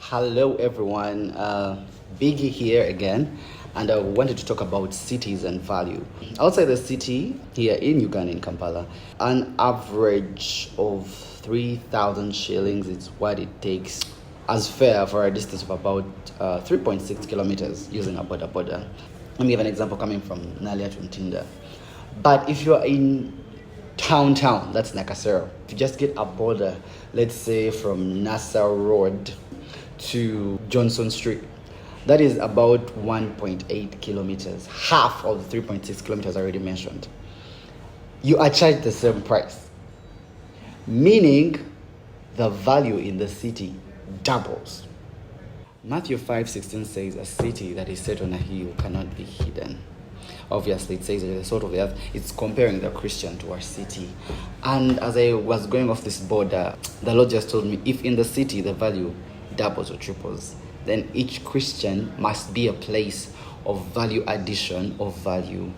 Hello, everyone. Biggie here again, and I wanted to talk about cities and value. Outside the city, here in Uganda, in Kampala, an average of 3,000 shillings is what it takes as fare for a distance of about 3.6 kilometers using a border. Let me give an example coming from Nalia to Ntinda. But if you are in town, that's Nakasero. If you just get a border, let's say from Nassau Road to Johnson Street, that is about 1.8 kilometers, half of the 3.6 kilometers I already mentioned. You are charged the same price, meaning the value in the city doubles. Matthew 5:16 says, "A city that is set on a hill cannot be hidden." Obviously, it says that the salt of the earth. It's comparing the Christian to our city. And as I was going off this border, the Lord just told me, if in the city the value doubles or triples, then each Christian must be a place of value addition, of value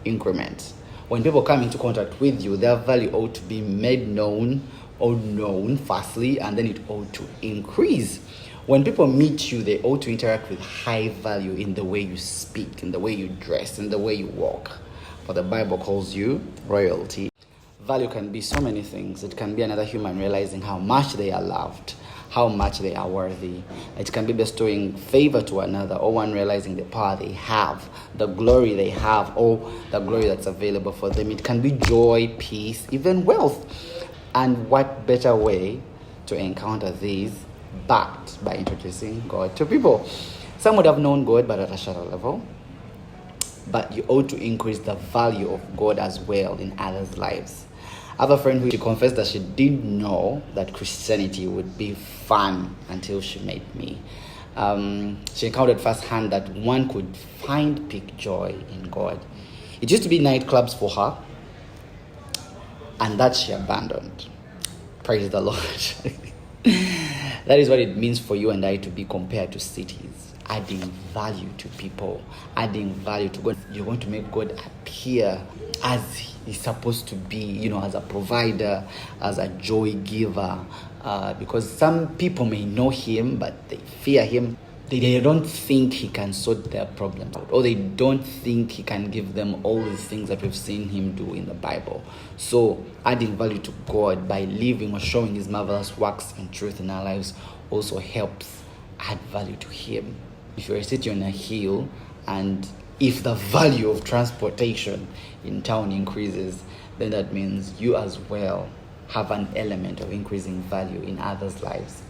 increment. When people come into contact with you, their value ought to be made known or known firstly, and then it ought to increase. When people meet you, they ought to interact with high value in the way you speak, in the way you dress, in the way you walk. For the Bible calls you royalty. Value can be so many things. It can be another human realizing how much they are loved, how much they are worthy. It can be bestowing favor to another, or one realizing the power they have, the glory they have, or the glory that's available for them. It can be joy, peace, even wealth. And what better way to encounter these backed by introducing God to people? Some would have known God, but at a shallow level. But you ought to increase the value of God as well in others' lives. I have a friend who she confessed that she didn't know that Christianity would be fun until she met me. She encountered firsthand that one could find peak joy in God. It used to be nightclubs for her, and that she abandoned. Praise the Lord. That is what it means for you and I to be compared to cities, adding value to people, adding value to God. You're going to make God appear as He's supposed to be, as a provider, as a joy giver. Because some people may know Him, but they fear Him. They don't think He can sort their problems out, or they don't think He can give them all the things that we've seen Him do in the Bible. So adding value to God by living or showing His marvelous works and truth in our lives also helps add value to Him. If you're sitting on a hill, and if the value of transportation in town increases, then that means you as well have an element of increasing value in others' lives.